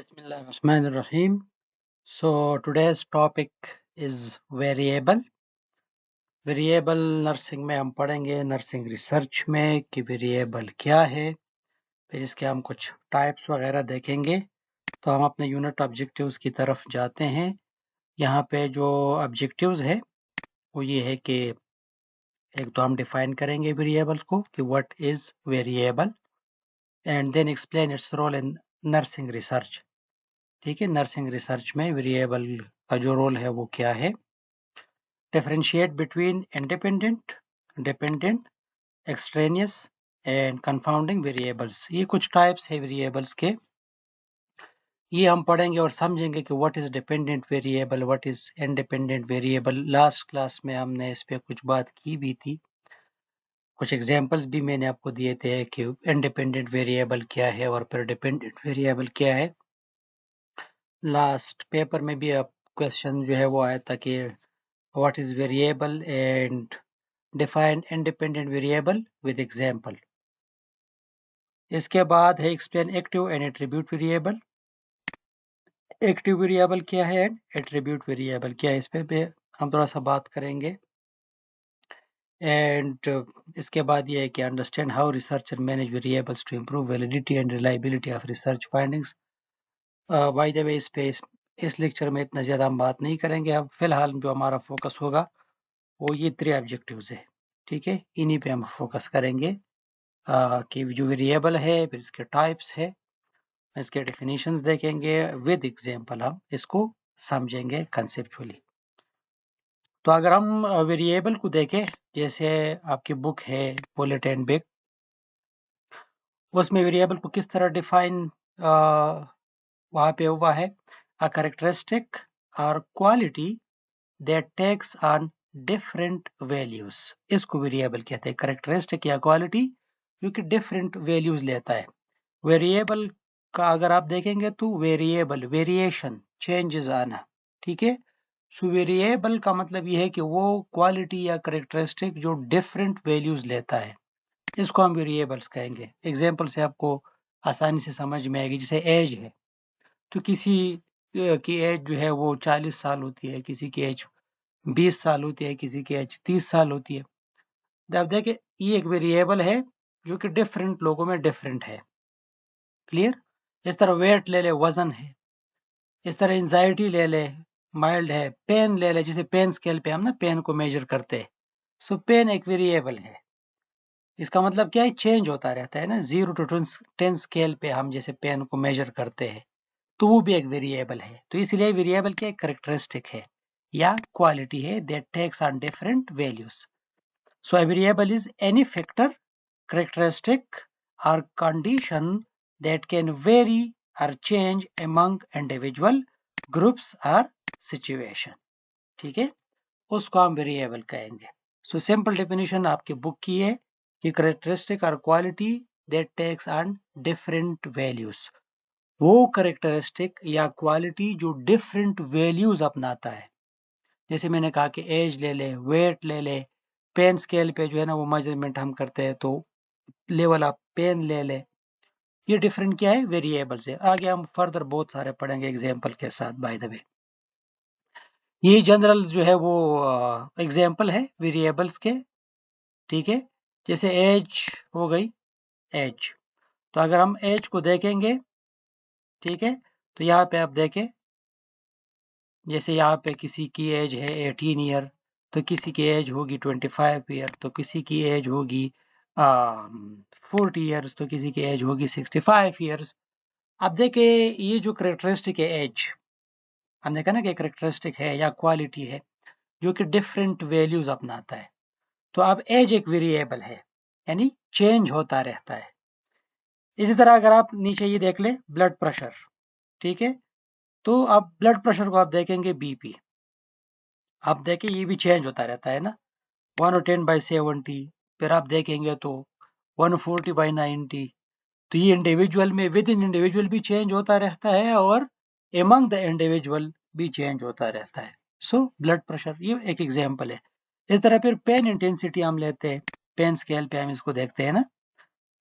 Bismillahirrahmanirrahim. So today's topic is variable. Variable nursing में हम पढ़ेंगे नर्सिंग रिसर्च में कि वेरिएबल क्या है, फिर इसके हम कुछ टाइप्स वगैरह देखेंगे। तो हम अपने यूनिट ऑब्जेक्टिव्स की तरफ जाते हैं। यहाँ पे जो ऑब्जेक्टिव्स है वो ये है कि एक तो हम डिफाइन करेंगे वेरिएबल्स को कि what is variable and then explain its role in nursing research. ठीक है, नर्सिंग रिसर्च में वेरिएबल का जो रोल है वो क्या है। Differentiate between independent, dependent, extraneous and confounding variables. ये कुछ टाइप्स है वेरिएबल्स के, ये हम पढ़ेंगे और समझेंगे कि what is dependent variable, what is independent variable. Last class में हमने इस पे कुछ बात की भी थी, कुछ एग्जांपल्स भी मैंने आपको दिए थे कि इंडिपेंडेंट वेरिएबल क्या है और फिर डिपेंडेंट वेरिएबल क्या है। लास्ट पेपर में भी अब क्वेश्चन जो है वो आया था कि what is variable and define independent variable with example. इसके बाद है explain active and attribute variable. Active variable क्या है एंड एट्रीब्यूट वेरिएबल क्या है, इस पे हम थोड़ा सा बात करेंगे। एंड इसके बाद ये है कि understand how researcher manage variables to improve validity and reliability of research findings. By the way इस लेक्चर में इतना ज़्यादा हम बात नहीं करेंगे। अब फिलहाल जो हमारा फोकस होगा वो ये 3 ऑब्जेक्टिव्स है। ठीक है, इन्हीं पे हम फोकस करेंगे कि जो वेरिएबल है, फिर इसके टाइप्स है, इसके डेफिनेशंस देखेंगे, विद एग्जांपल हम इसको समझेंगे कंसेप्चुअली। तो अगर हम वेरिएबल को देखें, जैसे आपकी बुक है पोलेट एंड बिग, उसमें वेरिएबल को किस तरह डिफाइन वहाँ पे हुआ है, अ कैरेक्टरिस्टिक और quality that takes on different values. इसको वेरिएबल कहते हैं, कैरेक्टरिस्टिक या क्वालिटी जो कि डिफरेंट वैल्यूज लेता है। वेरिएबल का अगर आप देखेंगे तो वेरिएबल वेरिएशन, चेंजेस आना। ठीक है, सो वेरिएबल का मतलब ये है कि वो क्वालिटी या कैरेक्टरिस्टिक जो डिफरेंट वैल्यूज लेता है, इसको हम वेरिएबल्स कहेंगे। एग्जांपल से आपको आसानी से समझ में आएगी, जैसे एज है, तो किसी की एज जो है वो 40 साल होती है, किसी की एज 20 साल होती है, किसी की एज 30 साल होती है। जब देखें ये एक वेरिएबल है जो कि डिफरेंट लोगों में डिफरेंट है। क्लियर? इस तरह वेट ले ले, वजन है। इस तरह एंजाइटी ले ले, माइल्ड है। पेन ले ले, जैसे पेन स्केल पे हम ना पेन को मेजर करते हैं, सो पेन एक वेरिएबल है। इसका मतलब क्या है, चेंज होता रहता है ना। 0 to 10 स्केल पे हम जैसे पेन को मेजर करते हैं, तो वो भी एक वेरिएबल है। तो इसलिए वेरिएबल क्या कैरेक्टरिस्टिक है या क्वालिटी है that takes on different values. So a variable is any factor, characteristic or condition that can vary or change among individual groups or situation. ठीक है, उसको हम वेरिएबल कहेंगे। सो सिंपल डेफिनेशन आपकी बुक की है कि कैरेक्टरिस्टिक और quality that takes on different values, वो कैरेक्टरिस्टिक या क्वालिटी जो डिफरेंट वैल्यूज अपनाता है। जैसे मैंने कहा कि एज ले ले, वेट ले ले, पेन स्केल पे जो है ना वो मेजरमेंट हम करते हैं, तो लेवल ऑफ पेन ले ले। ये डिफरेंट क्या है, वेरिएबल्स है। आगे हम फर्दर बहुत सारे पढ़ेंगे एग्जांपल के साथ। बाय द वे ये जनरल जो है वो एग्जांपल है वेरिएबल्स के। ठीक है, जैसे एज हो गई, एज, तो अगर हम एज को देखेंगे, ठीक है, तो यहाँ पे आप देखें, जैसे यहाँ पे किसी की एज है 18 ईयर, तो किसी की एज होगी 25 ईयर, तो किसी की एज होगी 40 ईयर्स, तो किसी की एज होगी 65 ईयर्स। अब देखे ये जो करेक्टरिस्टिक है एज, हमने देखा ना कि करेक्टरिस्टिक है या क्वालिटी है जो कि डिफरेंट वैल्यूज अपनाता है। तो अब एज एक वेरिएबल है, यानी चेंज होता रहता है। इसी तरह अगर आप नीचे ये देख ले, ब्लड प्रेशर, ठीक है, तो आप ब्लड प्रेशर को आप देखेंगे बीपी, आप देखें ये भी चेंज होता रहता है ना, 110/70, फिर आप देखेंगे तो 140/90। तो ये इंडिविजुअल में, विद इन इंडिविजुअल भी चेंज होता रहता है और एमंग द इंडिविजुअल भी चेंज होता रहता है। सो ब्लड प्रेशर ये एक एग्जांपल है। इस तरह फिर पेन इंटेंसिटी हम लेते हैं, पेन स्केल पे हम इसको देखते हैं ना,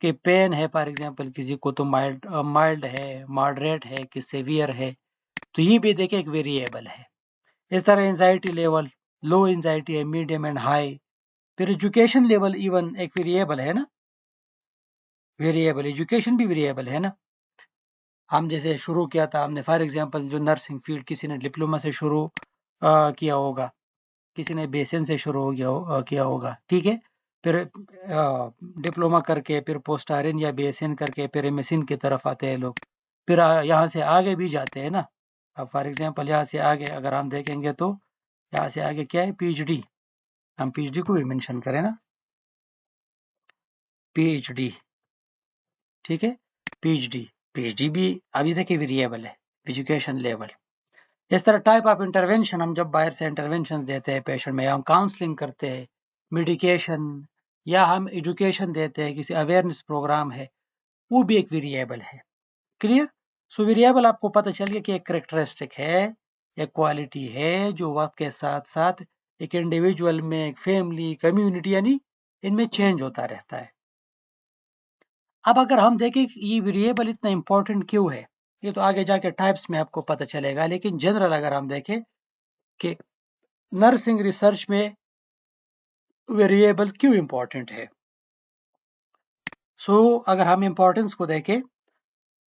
कि पेन है फॉर एग्जांपल किसी को तो माइल्ड है, मॉडरेट है कि सेवियर है, तो ये भी देखिए एक वेरिएबल है। इस तरह एंजाइटी लेवल, लो एंजाइटी है, मीडियम एंड हाई। फिर एजुकेशन लेवल इवन एक वेरिएबल है ना, वेरिएबल एजुकेशन भी वेरिएबल है ना। हम जैसे शुरू किया था हमने फॉर एग्जांपल जो नर्सिंग फील्ड, किसी ने डिप्लोमा से शुरू किया होगा, किसी ने BSN से शुरू किया होगा, ठीक है। फिर डिप्लोमा करके फिर पोस्ट RN या BSN करके फिर MSN की तरफ आते हैं लोग, फिर यहाँ से आगे भी जाते हैं ना। अब फॉर एग्जांपल यहाँ से आगे अगर हम देखेंगे तो यहाँ से आगे क्या है, PhD। हम PhD को भी मेंशन करें ना, PhD, ठीक है। PhD भी अभी देखिए वेरिएबल है, एजुकेशन लेवल। इस तरह टाइप ऑफ इंटरवेंशन, हम जब बाहर से इंटरवेंशन देते हैं पेशेंट में, या हम काउंसलिंग करते हैं, मेडिकेशन, या हम एजुकेशन देते हैं, किसी अवेयरनेस प्रोग्राम है, वो भी एक वेरिएबल है। क्लियर। सो वेरिएबल आपको पता चल गया कि एक करेक्टरिस्टिक है, एक क्वालिटी है जो वक्त के साथ साथ एक इंडिविजुअल में, एक फैमिली, कम्युनिटी यानी इनमें चेंज होता रहता है। अब अगर हम देखें कि ये वेरिएबल इतना इंपॉर्टेंट क्यों है, ये तो आगे जाके टाइप्स में आपको पता चलेगा, लेकिन जनरल अगर हम देखें कि नर्सिंग रिसर्च में वेरिएबल क्यों इंपॉर्टेंट है। अगर हम इंपॉर्टेंस को देखें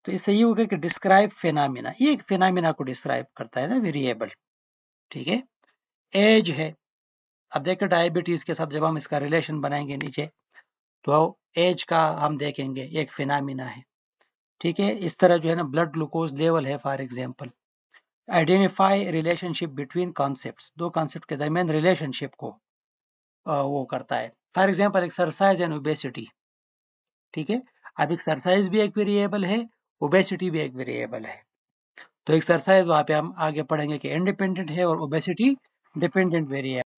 तो इससे ये होगा कि डिस्क्राइब फिनोमिना, ये एक फिनोमिना को डिस्क्राइब करता है ना वेरिएबल, ठीक है। एज है, अब देखिए डायबिटीज के साथ जब हम इसका रिलेशन बनाएंगे नीचे, तो एज का हम देखेंगे एक फिनोमिना है, ठीक है। इस तरह जो है ना ब्लड ग्लूकोज लेवल है for example. Identify relationship between concepts, दो कॉन्सेप्ट के दरमियान रिलेशनशिप को वो करता है। For example exercise and obesity, ठीक है। अब एक्सरसाइज भी एक वेरिएबल है, ओबेसिटी भी एक वेरिएबल है। तो एक्सरसाइज वहाँ पे हम आगे पढ़ेंगे कि इंडिपेंडेंट है और ओबेसिटी डिपेंडेंट वेरिएबल।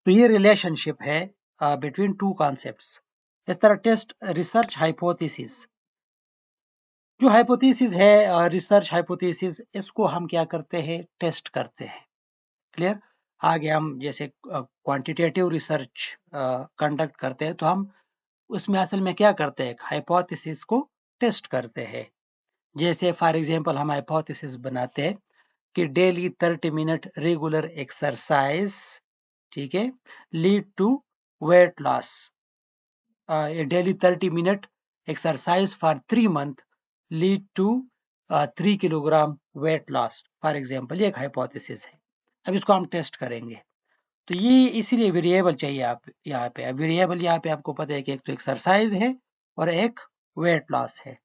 तो ये रिलेशनशिप है बिटवीन टू कॉन्सेप्ट्स। इस तरह टेस्ट रिसर्च हाइपोथेसिस, जो हाइपोथेसिस है रिसर्च हाइपोथेसिस, इसको हम क्या करते हैं, टेस्ट करते हैं। क्लियर। आगे हम जैसे क्वांटिटेटिव रिसर्च कंडक्ट करते हैं, तो हम उसमें असल में क्या करते हैं, हाइपोथेसिस को टेस्ट करते हैं। जैसे फॉर एग्जांपल हम हाइपोथेसिस बनाते हैं कि डेली 30 मिनट रेगुलर एक्सरसाइज, ठीक है, lead to weight loss. Daily 30 minute exercise for 3 month lead to 3 kilogram weight loss, for example, ये एक हाइपोथेसिस है। अब इसको हम टेस्ट करेंगे, तो ये इसीलिए वेरिएबल चाहिए आप यहाँ पे। अब वेरिएबल यहाँ पे आपको पता है कि एक तो एक्सरसाइज है और एक वेट लॉस है।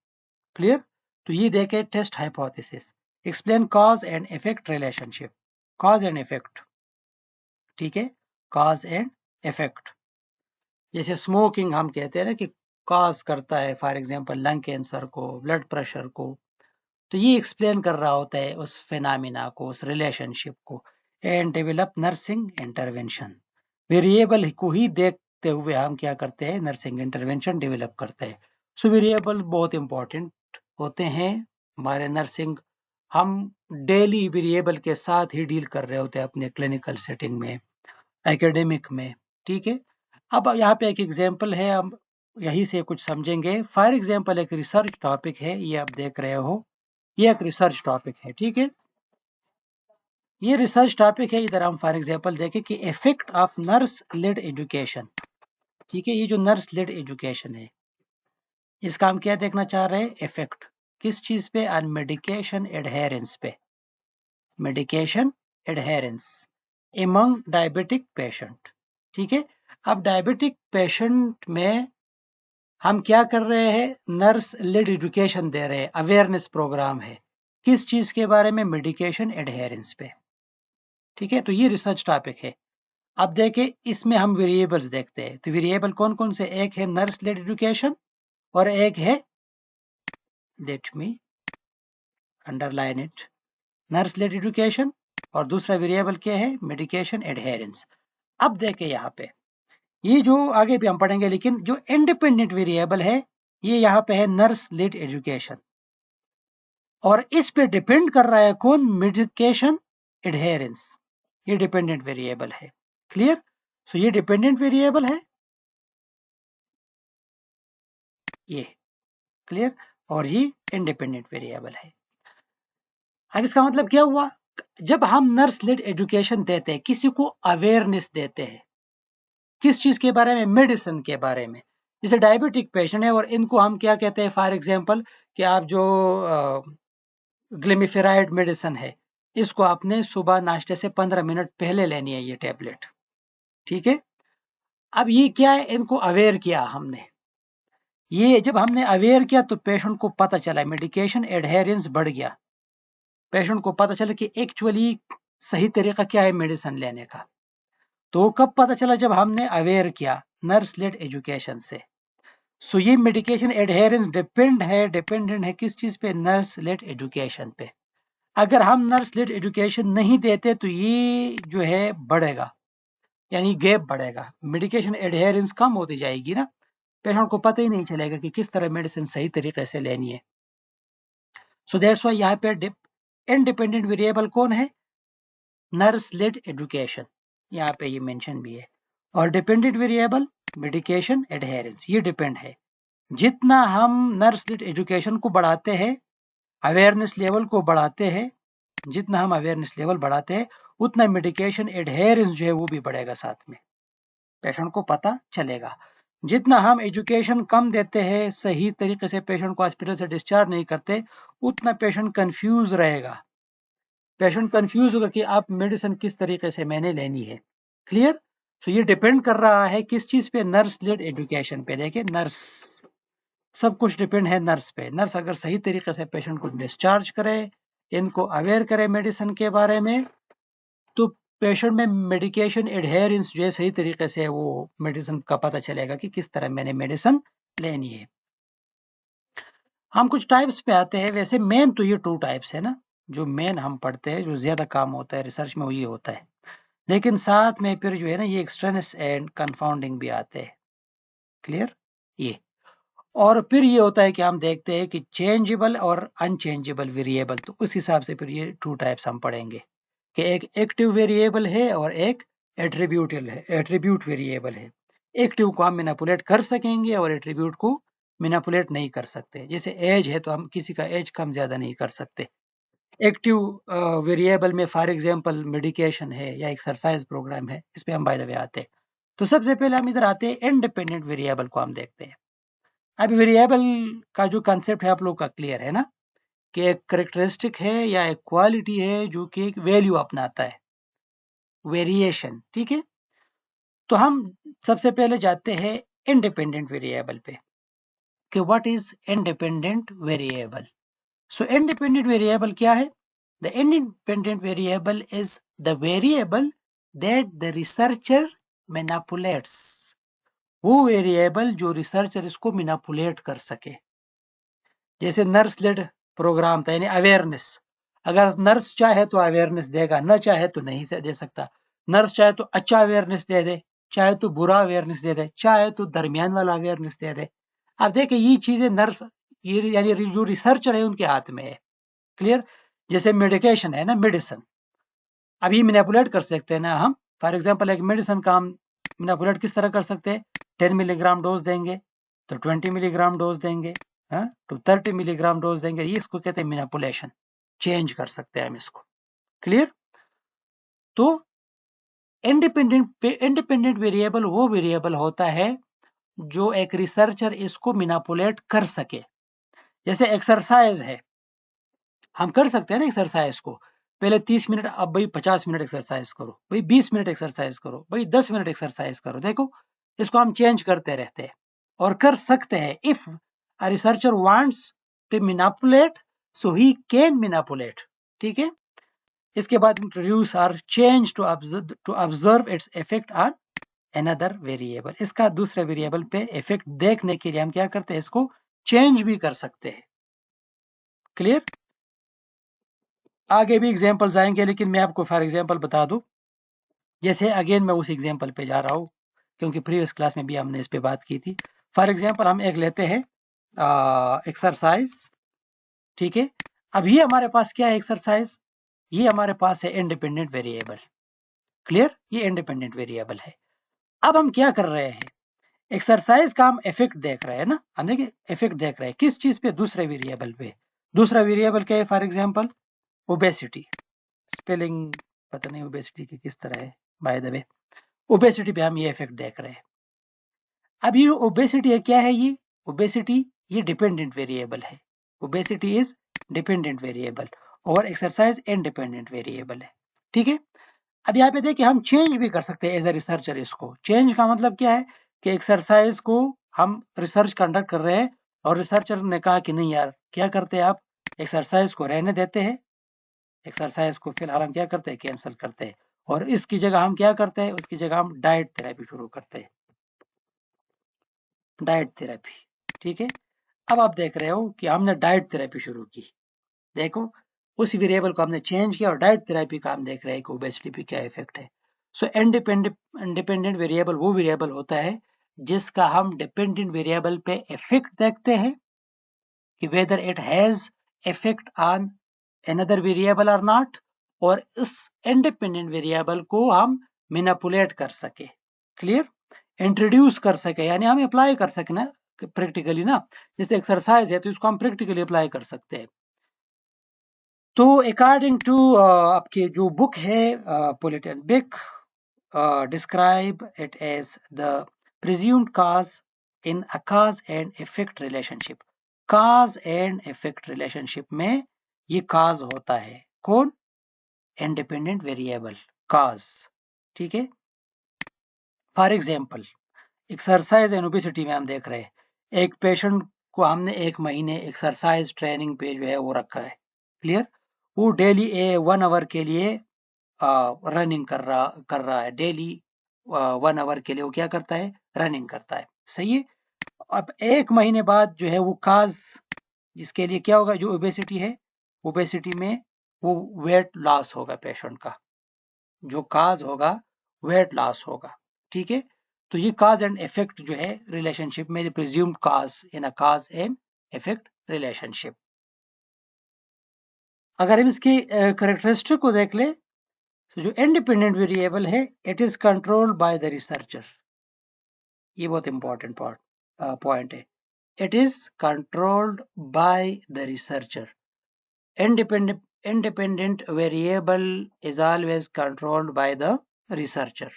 क्लियर। तो ये देखे test hypothesis. Explain cause and effect relationship, cause and effect, ठीक है, कॉज एंड इफेक्ट। जैसे स्मोकिंग हम कहते हैं ना कि कॉज करता है फॉर एग्जांपल लंग कैंसर को, ब्लड प्रेशर को, तो ये एक्सप्लेन कर रहा होता है उस फिनोमिना को, उस रिलेशनशिप को। And develop nursing intervention, variable को ही देखते हुए हम क्या करते हैं, नर्सिंग इंटरवेंशन डेवलप करते हैं। सो वेरिएबल बहुत इंपॉर्टेंट होते हैं हमारे नर्सिंग, हम डेली वेरिएबल के साथ ही डील कर रहे होते हैं अपने क्लिनिकल सेटिंग में, एकेडमिक में, ठीक है। अब यहाँ पे एक एग्जांपल है, हम यही से कुछ समझेंगे। फॉर एग्जांपल एक रिसर्च टॉपिक है, ये आप देख रहे हो, ये एक रिसर्च टॉपिक है, ठीक है। ये रिसर्च टॉपिक है, इधर हम फॉर एग्जांपल देखें कि effect of nurse led education, ठीक है। ये जो नर्स लेड एजुकेशन है, इसका हम क्या देखना चाह रहे हैं, इफेक्ट किस चीज पे, ऑन मेडिकेशन एडहेरेंस पे, medication adherence among diabetic patient, ठीक है। अब डायबिटिक पेशेंट में हम क्या कर रहे हैं, नर्स लेड एजुकेशन दे रहे हैं, अवेयरनेस प्रोग्राम है, किस चीज के बारे में, मेडिकेशन एडहेरेंस पे, ठीक है। तो ये रिसर्च टॉपिक है। अब देखें इसमें हम वेरिएबल्स देखते हैं, तो वेरिएबल कौन कौन से, एक है नर्स लेड एजुकेशन और एक है, let me underline it, nurse led education, और दूसरा वेरिएबल क्या है, मेडिकेशन एडहेरेंस। अब देखें यहाँ पे, ये जो आगे भी हम पढ़ेंगे, लेकिन जो इंडिपेंडेंट वेरिएबल है ये यहाँ पे है नर्स लेड एजुकेशन, और इस पे डिपेंड कर रहा है कौन, मेडिकेशन एडहेरेंस, ये डिपेंडेंट वेरिएबल है। क्लियर। सो ये डिपेंडेंट वेरिएबल है, ये क्लियर, और ये इंडिपेंडेंट वेरिएबल है। अब इसका मतलब क्या हुआ, जब हम नर्स लेड एजुकेशन देते हैं, किसी को अवेयरनेस देते हैं, किस चीज के बारे में, मेडिसिन के बारे में। जैसे डायबिटिक पेशेंट है और इनको हम क्या कहते हैं, फॉर एग्जांपल कि आप जो ग्लिमिफेराइड मेडिसिन है, इसको आपने सुबह नाश्ते से 15 मिनट पहले लेनी है ये टैबलेट, ठीक है। अब ये क्या है, इनको अवेयर किया हमने। ये जब हमने अवेयर किया तो पेशेंट को पता चला, मेडिकेशन एडहेरेंस बढ़ गया, पेशेंट को पता चला कि एक्चुअली सही तरीका क्या है मेडिसिन लेने का। तो कब पता चला, जब हमने अवेयर किया नर्स लेड एजुकेशन से। सो ये मेडिकेशन एडहेरेंस डिपेंडेंट है किस चीज पे, नर्स लेड एजुकेशन पे। अगर हम नर्स लेड एजुकेशन नहीं देते तो ये जो है बढ़ेगा, यानी गैप बढ़ेगा, मेडिकेशन एडहेरेंस कम होती जाएगी ना, पेशेंट को पता ही नहीं चलेगा कि किस तरह मेडिसिन सही तरीके से लेनी है। सो दैट्स व्हाई यहाँ पे इंडिपेंडेंट वेरिएबल कौन है, नर्स लेड एजुकेशन, यहाँ पे ये मेंशन भी है। और डिपेंडेंट वेरिएबल मेडिकेशन एडहेरेंस, ये डिपेंड है। जितना हम नर्स लेड एजुकेशन को बढ़ाते हैं, अवेयरनेस लेवल को बढ़ाते हैं, जितना हम अवेयरनेस लेवल बढ़ाते हैं उतना मेडिकेशन एडहेरेंस जो है वो भी बढ़ेगा, साथ में पेशेंट को पता चलेगा। जितना हम एजुकेशन कम देते हैं, सही तरीके से पेशेंट को हॉस्पिटल से डिस्चार्ज नहीं करते, उतना पेशेंट कंफ्यूज रहेगा, पेशेंट कंफ्यूज होगा कि आप मेडिसिन किस तरीके से मैंने लेनी है। क्लियर। सो ये डिपेंड कर रहा है किस चीज पे, नर्स लेड एजुकेशन पे। देखिए नर्स, सब कुछ डिपेंड है नर्स पे। नर्स अगर सही तरीके से पेशेंट को डिस्चार्ज करे, इनको अवेयर करे मेडिसिन के बारे में, तो पेशेंट में मेडिकेशन एडहेरेंस जो है सही तरीके से वो मेडिसिन का पता चलेगा कि किस तरह मैंने मेडिसिन लेनी है। हम कुछ टाइप्स पे आते हैं। वैसे मेन तो ये 2 टाइप्स है ना, जो मेन हम पढ़ते हैं, जो ज्यादा काम होता है रिसर्च में, वो ये होता है। लेकिन साथ में फिर जो है ना ये एक्सट्रेनस एंड कंफाउंडिंग भी आते हैं। क्लियर। ये और फिर ये होता है कि हम देखते हैं कि चेंजेबल और अनचेंजेबल वेरिएबल, तो उस हिसाब से फिर ये 2 टाइप्स हम पढ़ेंगे कि एक एक्टिव वेरिएबल है और एक एट्रीब्यूट वेरिएबल है। एक्टिव को हम मैनिपुलेट कर सकेंगे और एट्रीब्यूट को मैनिपुलेट नहीं कर सकते। जैसे एज है तो हम किसी का एज कम ज्यादा नहीं कर सकते। एक्टिव वेरिएबल में फॉर एग्जांपल मेडिकेशन है या एक्सरसाइज प्रोग्राम है, इस पे हम बाय द वे आते हैं। तो सबसे पहले हम इधर आते हैं, इंडिपेंडेंट वेरिएबल को हम देखते हैं। अब वेरिएबल का जो कंसेप्ट है आप लोग का क्लियर है ना, कि एक करेक्टरिस्टिक है या एक क्वालिटी है जो कि एक वैल्यू अपनाता है, वेरिएशन, ठीक है। तो हम सबसे पहले जाते हैं इंडिपेंडेंट वेरिएबल पे कि what is independent variable. So independent variable क्या है, the independent variable is the variable that the researcher manipulates, वो वेरिएबल जो रिसर्चर इसको मैनिपुलेट कर सके। जैसे नर्स लेड प्रोग्राम था, यानी अवेयरनेस, अगर नर्स चाहे तो अवेयरनेस देगा, न चाहे तो नहीं से दे सकता। नर्स चाहे तो अच्छा अवेयरनेस दे दे, चाहे तो बुरा अवेयरनेस दे दे, चाहे तो दरमियान वाला अवेयरनेस दे दे। अब देखिए ये चीजें नर्स, ये यानी जो रिसर्चर है उनके हाथ में है। क्लियर। जैसे मेडिकेशन है ना, मेडिसिन, अभी मैनिपुलेट कर सकते हैं ना हम। फॉर एग्जाम्पल एक मेडिसिन का हम मैनिपुलेट किस तरह कर सकते हैं, 10 मिलीग्राम डोज देंगे तो 20 मिलीग्राम डोज देंगे, तो 30 मिलीग्राम डोज देंगे, ये इसको कहते हैं मैनिपुलेशन, चेंज कर सकते हैं हम इसको। क्लियर। तो इंडिपेंडेंट वेरिएबल वो वेरिएबल होता है जो एक रिसर्चर इसको मैनिपुलेट कर सके। जैसे एक्सरसाइज है, हम कर सकते हैं ना एक्सरसाइज को, पहले 30 मिनट, अब भाई 50 मिनट एक्सरसाइज करो, भाई 20 मिनट एक्सरसाइज करो, भाई 10 मिनट एक्सरसाइज करो। देखो इसको हम चेंज करते रहते हैं और कर सकते हैं। If a researcher wants to manipulate, so he can manipulate, ठीक है। इसके बाद introduce or change to observe its effect on another variable. इसका दूसरे वेरिएबल पे इफेक्ट देखने के लिए हम क्या करते हैं, इसको चेंज भी कर सकते हैं। क्लियर। आगे भी एग्जांपल्स आएंगे, लेकिन मैं आपको फॉर एग्जांपल बता दूं। जैसे अगेन मैं उस एग्जांपल पे जा रहा हूं क्योंकि प्रीवियस क्लास में भी हमने इस पे बात की थी। फॉर एग्जांपल हम एक लेते हैं एक्सरसाइज, ठीक है। अब ये हमारे पास क्या है, एक्सरसाइज, ये हमारे पास है इंडिपेंडेंट वेरिएबल। क्लियर। ये इंडिपेंडेंट वेरिएबल है। अब हम क्या कर रहे हैं, एक्सरसाइज का हम इफेक्ट देख रहे हैं ना, हम देखिए इफेक्ट देख रहे हैं किस चीज पे, दूसरे वेरिएबल पे। दूसरा वेरिएबल क्या है? फॉर एग्जांपल ओबेसिटी, स्पेलिंग पता नहीं ओबेसिटी की किस तरह है, बाय द वे ओबेसिटी पे हम ये इफेक्ट देख रहे हैं। अब ये ओबेसिटी है, क्या है ये ओबेसिटी? ये डिपेंडेंट वेरिएबल है। ओबेसिटी इज डिपेंडेंट वेरिएबल और एक्सरसाइज इंडिपेंडेंट वेरिएबल है। ठीक है, अब यहाँ पे देखिए हम चेंज भी कर सकते हैं एज ए रिसर्चर। इसको चेंज का मतलब क्या है कि एक्सरसाइज को हम रिसर्च कंडक्ट कर रहे हैं और रिसर्चर ने कहा कि नहीं यार, क्या करते हैं आप, एक्सरसाइज को रहने देते हैं, एक्सरसाइज को फिलहाल हम क्या करते हैं, कैंसिल करते हैं, और इसकी जगह हम क्या करते हैं, उसकी जगह हम डाइट थेरेपी शुरू करते हैं, डाइट थेरेपी। ठीक है, अब आप देख रहे हो कि हमने डाइट थेरेपी शुरू की, देखो उस वेरिएबल को हमने चेंज किया और डाइट थेरेपी का हम देख रहे हैं कि ओबेसिटी पे क्या इफेक्ट है। सो इंडिपेंडेंट वेरिएबल वो वेरिएबल होता है जिसका हम डिपेंडेंट वेरिएबल पे इफेक्ट देखते हैं कि whether it has effect on another variable और नॉट, और इस इंडिपेंडेंट वेरिएबल को हम मैनिपुलेट कर सके, क्लियर, इंट्रोड्यूस कर सके, यानी हम अप्लाई कर सके ना प्रैक्टिकली ना, जैसे एक्सरसाइज है तो इसको हम प्रैक्टिकली अप्लाई कर सकते हैं। तो अकॉर्डिंग टू आपके जो बुक है पोलिटन बिक, describe it as the presumed cause in a cause and effect relationship. cause and effect relationship में ये cause होता है, कौन? independent variable cause। ठीक है, for example exercise and obesity में हम देख रहे हैं, एक पेशेंट को हमने 1 महीने एक्सरसाइज ट्रेनिंग पे जो है वो रखा है, क्लियर, वो डेली 1 आवर के लिए रनिंग कर रहा है, डेली 1 आवर के लिए वो क्या करता है, रनिंग करता है, सही है। अब 1 महीने बाद जो है वो काज, जिसके लिए क्या होगा, जो ओबेसिटी है, ओबेसिटी में वो वेट लॉस होगा पेशेंट का, जो काज होगा वेट लॉस होगा। ठीक है, तो ये काज एंड इफेक्ट जो है रिलेशनशिप में, presumed cause in a cause and effect relationship. अगर हम इसकी करेक्टरिस्टिक को देख ले, तो जो इंडिपेंडेंट वेरिएबल है it is controlled by the researcher, ये बहुत इंपॉर्टेंट पॉइंट है, it is controlled by the researcher. independent variable is always controlled by the researcher,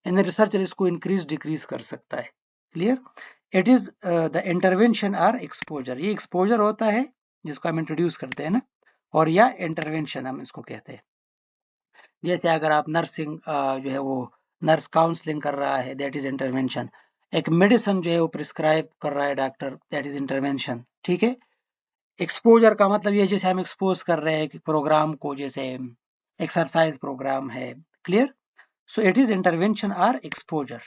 and the researcher इसको इंक्रीज डिक्रीज कर सकता है, clear. It is the intervention or exposure, ये exposure होता है जिसको हम इंट्रोड्यूस करते हैं ना, और या इंटरवेंशन हम इसको कहते हैं। जैसे अगर आप नर्सिंग जो है वो नर्स काउंसलिंग कर रहा है, दैट इज इंटरवेंशन। एक मेडिसिन जो है वो प्रिस्क्राइब कर रहा है डॉक्टर, दैट इज इंटरवेंशन। ठीक है, एक्सपोजर का मतलब ये जैसे हम एक्सपोज कर रहे हैं कि प्रोग्राम को, जैसे एक्सरसाइज प्रोग्राम है, clear. So it is intervention or exposure,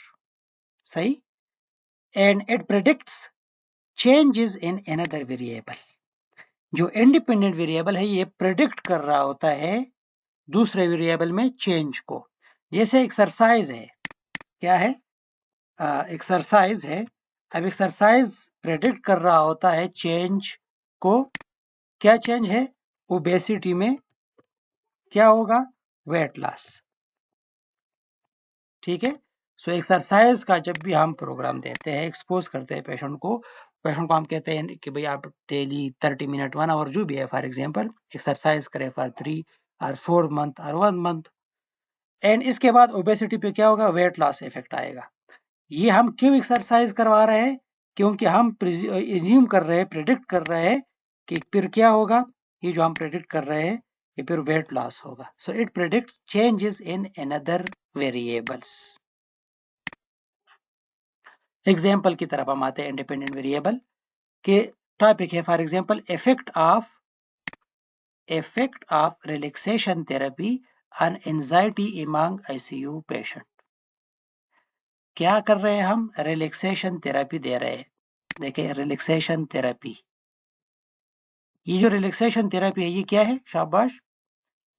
सही। And it predicts changes in another variable, जो इंडिपेंडेंट वेरिएबल है ये प्रेडिक्ट कर रहा होता है दूसरे वेरिएबल में चेंज को। जैसे एक्सरसाइज है, क्या है, एक्सरसाइज है, अब एक्सरसाइज प्रेडिक्ट कर रहा होता है चेंज को, क्या चेंज है, ओबेसिटी में क्या होगा, वेट लॉस। ठीक है, सो एक्सरसाइज का जब भी हम प्रोग्राम देते हैं, एक्सपोज करते हैं पेशेंट को, हम कहते हैं कि भाई आप डेली 30 मिनट 1 आवर जो भी है फॉर एग्जांपल एक्सरसाइज करें फॉर 3 और 4 मंथ और 1 मंथ, एंड इसके बाद ओबेसिटी पे क्या होगा, वेट लॉस इफेक्ट आएगा। ये हम क्यों एक्सरसाइज करवा रहे हैं, क्योंकि हम एज्यूम कर रहे हैं, प्रिडिक्ट कर रहे हैं कि फिर क्या होगा, ये जो हम प्रिडिक्ट कर रहे हैं ये फिर वेट लॉस होगा। So it predicts changes in another variables. Example की तरफ हम आते हैं इंडिपेंडेंट वेरिएबल के, टॉपिक है for example effect of relaxation therapy on anxiety among ICU patient. क्या कर रहे हैं हम, रिलैक्सेशन थेरेपी दे रहे हैं। देखिए रिलैक्सेशन थेरेपी, ये जो रिलैक्सेशन थेरेपी है ये क्या है, शाबाश,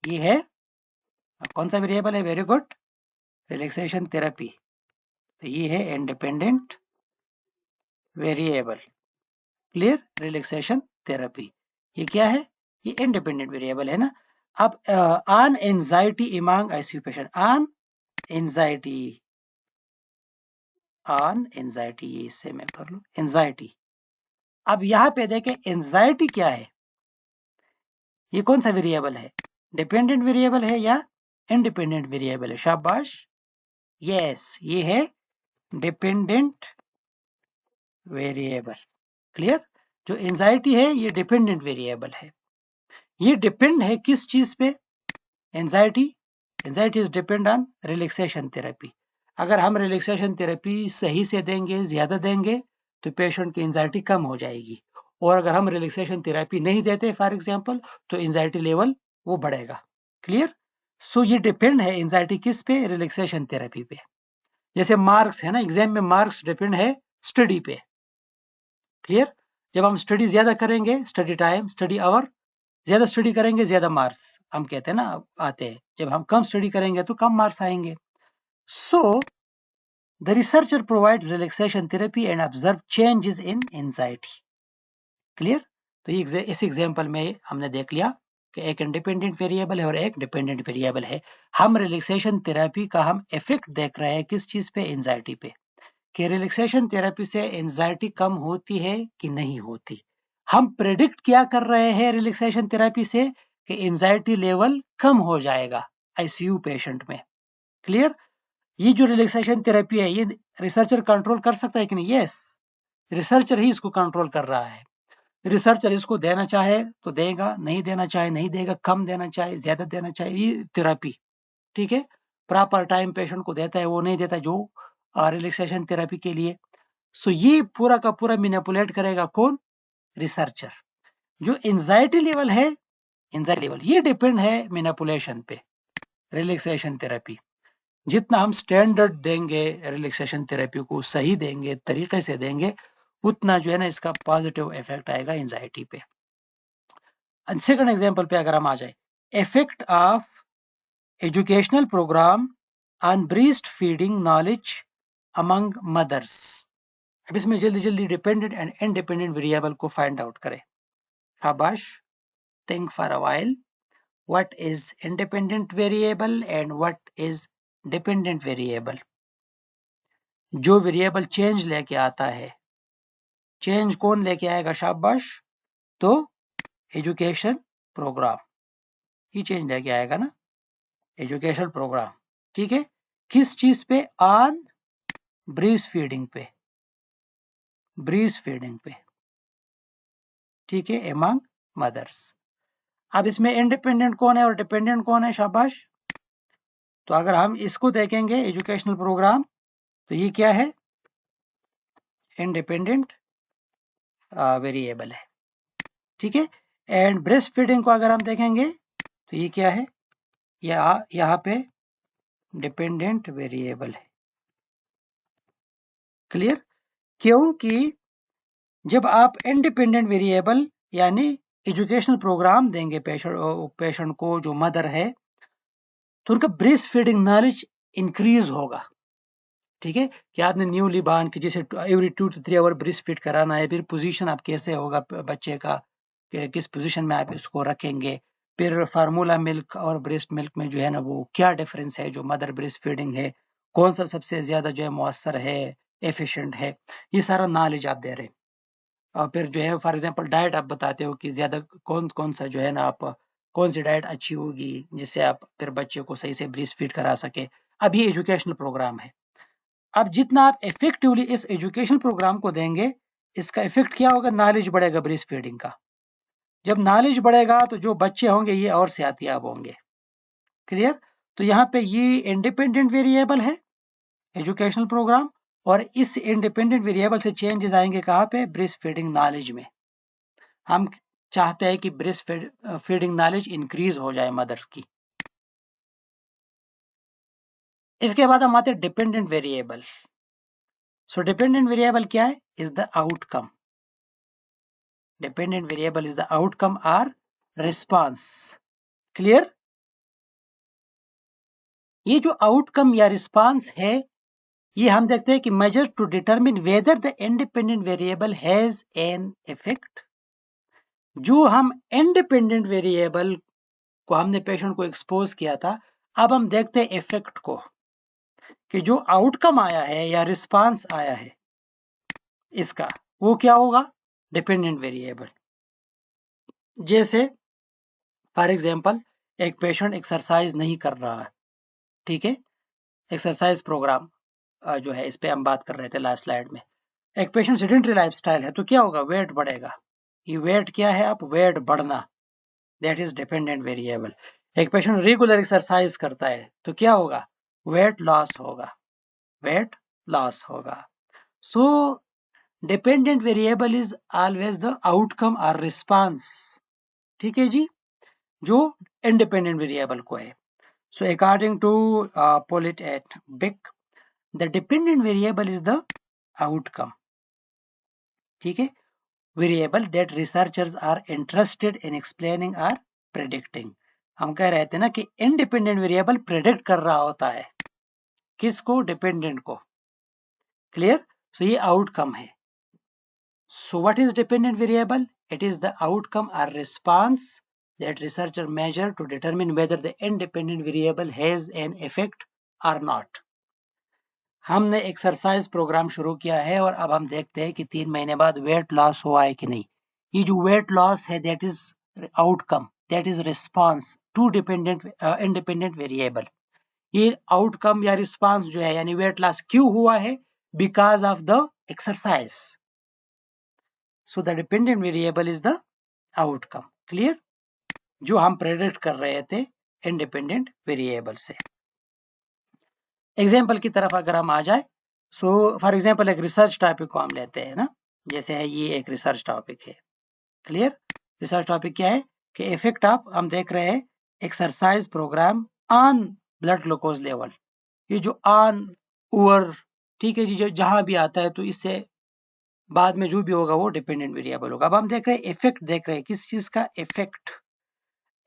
ये है कौन सा वेरिएबल है, वेरी गुड, रिलैक्सेशन थेरेपी। तो ये है independent variable, clear, relaxation therapy, ये क्या है, ये इंडिपेंडेंट वेरिएबल है ना। अब on anxiety among ICU patient, on anxiety on anxiety, ये इससे मैं कर लूं एंजाइटी। अब यहाँ पे देखें एंजाइटी क्या है, ये कौन सा वेरिएबल है, डिपेंडेंट वेरिएबल है या इंडिपेंडेंट वेरिएबल है? शाबाश, यस, ये है डिपेंडेंट वेरिएबल। क्लियर? जो एंजाइटी है ये डिपेंडेंट वेरिएबल है। ये डिपेंड है किस चीज पे? Anxiety is depend on relaxation therapy. अगर हम रिलैक्सेशन थेरेपी सही से देंगे, ज्यादा देंगे, तो पेशेंट की एंजाइटी कम हो जाएगी। और अगर हम रिलैक्सेशन थेरेपी नहीं देते फॉर एग्जांपल, तो एंजाइटी लेवल वो बढ़ेगा। क्लियर? सो ये डिपेंड है एंजाइटी किस पे? रिलैक्सेशन थेरेपी पे। जैसे मार्क्स है ना, एग्जाम में मार्क्स डिपेंड है स्टडी पे। क्लियर? जब हम स्टडी ज्यादा करेंगे, स्टडी टाइम, स्टडी आवर ज्यादा स्टडी करेंगे, ज्यादा मार्क्स हम कहते हैं ना आते हैं। जब हम कम स्टडी करेंगे तो कम मार्क्स आएंगे। So the researcher provides relaxation therapy and observe changes in anxiety. Clear? तो ये इस एग्जांपल में हमने देख लिया कि एक इंडिपेंडेंट वेरिएबल है और एक डिपेंडेंट वेरिएबल है। हम रिलैक्सेशन थेरेपी का हम इफेक्ट देख रहे हैं किस चीज पे? एंजाइटी पे, कि रिलैक्सेशन थेरेपी से एंजाइटी कम होती है कि नहीं होती। हम प्रेडिक्ट क्या कर रहे हैं रिलैक्सेशन थेरेपी से? कि एंजाइटी लेवल कम हो जाएगा आईसीयू पेशेंट में। क्लियर? ये जो रिलैक्सेशन थेरेपी है ये रिसर्चर कंट्रोल कर सकता है कि नहीं? यस, रिसर्चर ही इसको कंट्रोल कर रहा है। रिसर्चर इसको देना चाहे तो देगा, नहीं देना चाहे नहीं देगा, कम देना चाहे ज्यादा देना चाहे, ये थेरेपी ठीक है प्रॉपर टाइम पेशेंट को देता है, वो नहीं देता जो रिलैक्सेशन थेरेपी के लिए। सो ये पूरा का पूरा मैनिपुलेट करेगा कौन? रिसर्चर। जो एंजाइटी लेवल है, एंजाइटी लेवल ये डिपेंड है मैनिपुलेशन पे। रिलैक्सेशन थेरेपी जितना हम स्टैंडर्ड देंगे रिलैक्सेशन थेरेपी को, सही देंगे, तरीके से देंगे, उतना जो है ना इसका पॉजिटिव इफेक्ट आएगा एंजाइटी पे। सेकंड एग्जांपल पे अगर हम आ जाए, effect of educational program on breast feeding knowledge among mothers. अब इसमें जल्दी जल्दी डिपेंडेंट एंड इंडिपेंडेंट वेरिएबल को फाइंड आउट करें। शाबाश, think for a while. What is independent variable and what is dependent variable? जो वेरिएबल चेंज लेके आता है, चेंज कौन लेके आएगा? शाबाश, तो एजुकेशन प्रोग्राम ही चेंज लेके आएगा ना, एजुकेशन प्रोग्राम। ठीक है, किस चीज पे? ऑन ब्रीस्ट फीडिंग पे, ब्रीस्ट फीडिंग पे। ठीक है, एमंग मदर्स। अब इसमें इंडिपेंडेंट कौन है और डिपेंडेंट कौन है? शाबाश, तो अगर हम इसको देखेंगे एजुकेशनल प्रोग्राम, तो ये क्या है? इंडिपेंडेंट वेरिएबल है। ठीक है, एंड ब्रेस्ट फीडिंग को अगर हम देखेंगे तो ये क्या है? यहाँ पे डिपेंडेंट वेरिएबल है। क्लियर? क्योंकि जब आप इंडिपेंडेंट वेरिएबल यानी एजुकेशनल प्रोग्राम देंगे पेशेंट को, जो मदर है, तो उनका ब्रेस्ट फीडिंग नॉलेज इंक्रीज होगा। ठीक है, कि आपने न्यूली बॉर्न की जैसे every 2 to 3 hour breast feed कराना है, फिर पोजीशन आप कैसे होगा बच्चे का, किस पोजीशन में आप इसको रखेंगे, फिर फार्मूला मिल्क और ब्रेस्ट मिल्क में जो है ना वो क्या डिफरेंस है, जो मदर ब्रेस्ट फीडिंग है कौन सा सबसे ज्यादा जो है मुअस्सर है, एफिशिएंट है, ये सारा नॉलेज आप दे रहे हैं। और फिर जो है फॉर एग्जांपल डाइट आप बताते हो कि ज्यादा कौन कौन सा जो है ना आप कौन सी डाइट अच्छी होगी जिससे आप फिर बच्चे को सही से ब्रेस्ट फीड करा सके। अब ये एजुकेशनल प्रोग्राम है। अब जितना आप इफेक्टिवली इस एजुकेशन प्रोग्राम को देंगे, इसका इफेक्ट क्या होगा? नॉलेज बढ़ेगा ब्रेस्ट फीडिंग का। जब नॉलेज बढ़ेगा तो जो बच्चे होंगे ये और सेहतियाब होंगे। क्लियर? तो यहाँ पे ये इंडिपेंडेंट वेरिएबल है एजुकेशनल प्रोग्राम, और इस इंडिपेंडेंट वेरिएबल से चेंजेस आएंगे कहाँ पे? ब्रेस्ट फीडिंग नॉलेज में। हम चाहते हैं कि ब्रेस्ट फीडिंग नॉलेज इंक्रीज हो जाए मदर्स की। इसके बाद हम आते हैं डिपेंडेंट वेरिएबल। सो डिपेंडेंट वेरिएबल क्या है? Is the outcome. Dependent variable is the outcome और रिस्पांस। क्लियर? ये जो आउटकम या रिस्पांस है, ये हम देखते हैं कि measure to determine whether the independent variable has an effect. जो हम इंडिपेंडेंट वेरिएबल को हमने पेशेंट को एक्सपोज किया था, अब हम देखते हैं इफेक्ट को। कि जो आउटकम आया है या रिस्पांस आया है इसका, वो क्या होगा? Dependent variable. जैसे फॉर एग्जांपल एक पेशेंट एक्सरसाइज नहीं कर रहा है, ठीक है, एक्सरसाइज प्रोग्राम जो है इस पे हम बात कर रहे थे लास्ट स्लाइड में। एक पेशेंट सेडेंटरी लाइफस्टाइल है तो क्या होगा? वेट बढ़ेगा। ये वेट क्या है? अब वेट बढ़ना, दैट इज डिपेंडेंट वेरिएबल। एक पेशेंट रेगुलर एक्सरसाइज करता है तो क्या होगा? वेट लॉस होगा, वेट लॉस होगा। So dependent variable is always the outcome और रिस्पांस, ठीक है जी, जो इंडिपेंडेंट वेरिएबल को है। So according to Polit et Beck, the dependent variable is the outcome, ठीक है, variable that researchers are interested in explaining or predicting. हम कह रहे थे ना कि इंडिपेंडेंट वेरिएबल प्रेडिक्ट कर रहा होता है, किसको? डिपेंडेंट को। क्लियर? सो ये आउटकम है। So what is dependent variable? It is the outcome or response that researcher measure to determine whether the independent variable has an effect or not. हमने exercise programme शुरू किया है और अब हम देखते हैं कि 3 महीने बाद वेट लॉस हुआ है कि नहीं। ये जो वेट लॉस है that is outcome, that is response to dependent independent variable. ये आउटकम या रिस्पांस जो है यानी वेट लॉस क्यों हुआ है? Because of the exercise. So the dependent variable is the outcome. Clear? जो हम प्रेडिक्ट कर रहे थे इंडिपेंडेंट वेरिएबल से। एग्जाम्पल की तरफ अगर हम आ जाए, सो फॉर एग्जाम्पल एक रिसर्च टॉपिक को हम लेते हैं ना, जैसे है ये एक रिसर्च टॉपिक है। क्लियर? रिसर्च टॉपिक क्या है कि इफेक्ट ऑफ, हम देख रहे हैं exercise program on blood glucose level. ये जो ऑन ओवर, ठीक है जी, जो जहां भी आता है तो इससे बाद में जो भी होगा वो डिपेंडेंट वेरिएबल होगा। अब हम देख रहे हैं इफेक्ट, देख रहे हैं किस चीज का? इफेक्ट।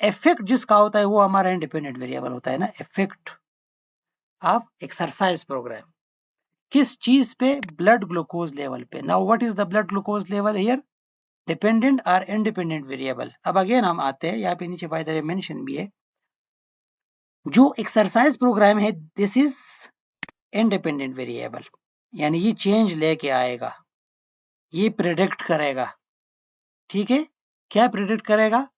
इफेक्ट जिसका होता है वो हमारा इंडिपेंडेंट वेरिएबल होता है ना। इफेक्ट ऑफ एक्सरसाइज प्रोग्राम किस चीज पे? ब्लड ग्लूकोज लेवल पे। Now what is the blood glucose level here? Dependent और इंडिपेंडेंट वेरिएबल। अब अगेन हम आते हैं, यहाँ पे नीचे बाय द वे मेंशन भी है, जो एक्सरसाइज प्रोग्राम है दिस इज इंडिपेंडेंट वेरिएबल, यानी ये चेंज लेके आएगा, ये प्रेडिक्ट करेगा, ठीक है। क्या प्रेडिक्ट करेगा?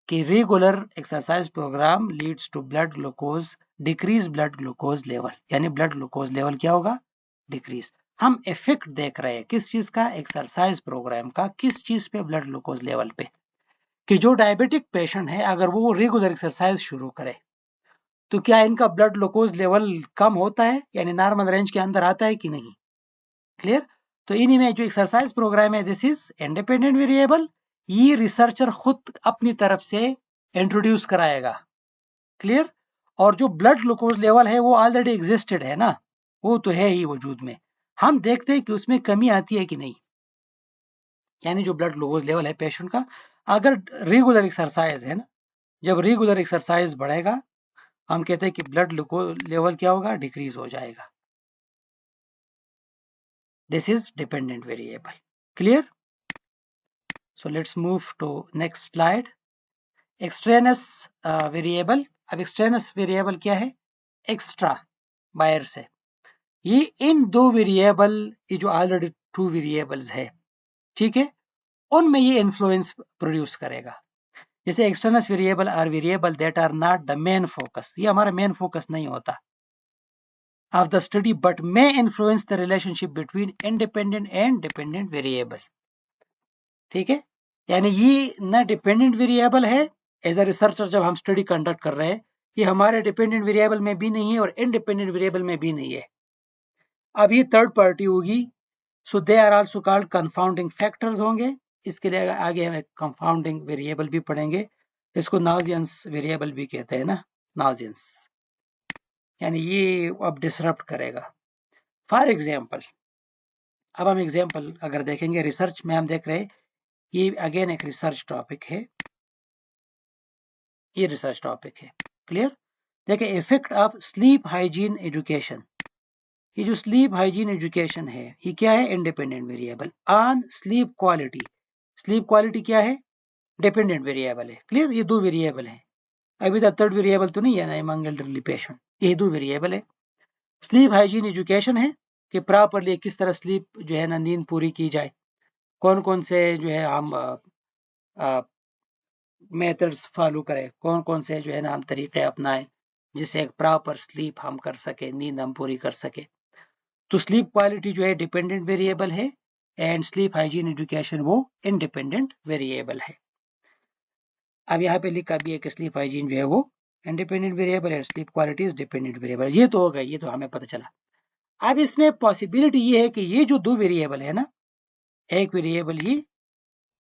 कि regular exercise program leads to blood glucose decrease blood glucose level, यानी ब्लड ग्लूकोज लेवल क्या होगा? डिक्रीज। हम इफेक्ट देख रहे हैं किस चीज का? एक्सरसाइज प्रोग्राम का। किस चीज पे? ब्लड ग्लूकोज लेवल पे। कि जो डायबिटिक पेशेंट है अगर वो रेगुलर एक्सरसाइज शुरू करे तो क्या इनका ब्लड ग्लूकोज लेवल कम होता है, यानी नॉर्मल रेंज के अंदर आता है कि नहीं? क्लियर? तो इन्हीं में जो एक्सरसाइज प्रोग्राम है दिस इज इंडिपेंडेंट वेरिएबल। ये रिसर्चर खुद अपनी तरफ से इंट्रोड्यूस कराएगा। क्लियर? और जो ब्लड ग्लूकोज लेवल है वो ऑलरेडी एग्जिस्टेड है ना, वो तो है ही वजूद में। हम देखते हैं कि उसमें कमी आती है कि नहीं, यानी जो ब्लड ग्लूकोज लेवल है पेशेंट का, अगर रेगुलर एक्सरसाइज है ना, जब रेगुलर एक्सरसाइज बढ़ेगा हम कहते हैं कि ब्लड ग्लूकोज लेवल क्या होगा? डिक्रीज हो जाएगा। This is dependent variable. Clear? So let's move to next slide. Extraneous variable. अब एक्सट्रेनस वेरिएबल क्या है? एक्स्ट्रा, बाहर से। ये इन दो वेरिएबल, ये जो ऑलरेडी 2 वेरिएबल्स है, ठीक है, उनमें ये इन्फ्लुएंस प्रोड्यूस करेगा। जैसे extraneous variable are variable that are not the main focus, ये हमारा मेन फोकस नहीं होता of the study but may influence the relationship between independent and dependent variable. ठीक है, यानी ये न डिपेंडेंट वेरिएबल है, एज अ रिसर्चर जब हम स्टडी कंडक्ट कर रहे हैं ये हमारे डिपेंडेंट वेरिएबल में भी नहीं है और इंडिपेंडेंट वेरिएबल में भी नहीं है। अब ये थर्ड पार्टी होगी, so they are also called confounding factors होंगे। इसके लिए आगे हम कंफाउंडिंग वेरिएबल भी पढ़ेंगे, इसको नॉजियंस वेरिएबल भी कहते हैं ना, नॉजियंस, यानी ये अब डिसरप्ट करेगा। फॉर एग्जाम्पल, अब हम एग्जाम्पल अगर देखेंगे रिसर्च में, हम देख रहे हैं ये अगेन एक रिसर्च टॉपिक है, ये रिसर्च टॉपिक है। क्लियर? देखिए, effect of sleep hygiene education. ये जो स्लीप हाइजीन एजुकेशन है ये क्या है? Independent variable on sleep quality. Sleep quality क्या है? डिपेंडेंट वेरिएबल है। क्लियर? ये 2 वेरिएबल है, अभी तक थर्ड वेरिएबल तो नहीं है ना, अमंग एल्डरली पेशेंट, ये 2 वेरिएबल है। स्लीप हाइजीन एजुकेशन है कि प्रॉपरली किस तरह स्लीप जो है ना नींद पूरी की जाए, कौन कौन से जो है हम मेथड्स फॉलो करें, कौन कौन से जो है ना हम तरीके अपनाएं जिससे एक प्रॉपर स्लीप हम कर सके, नींद हम पूरी कर सके। तो स्लीप क्वालिटी जो है डिपेंडेंट वेरिएबल है एंड स्लीप हाइजीन एजुकेशन वो इंडिपेंडेंट वेरिएबल है। अब यहाँ पे लिखा भी है कि स्लीप हाइजीन जो है वो इंडिपेंडेंट वेरिएबल है, sleep quality is dependent variable. ये तो हो गया, ये तो हमें पता चला। अब इसमें पॉसिबिलिटी ये है कि ये जो दो वेरिएबल है ना, एक वेरिएबल ये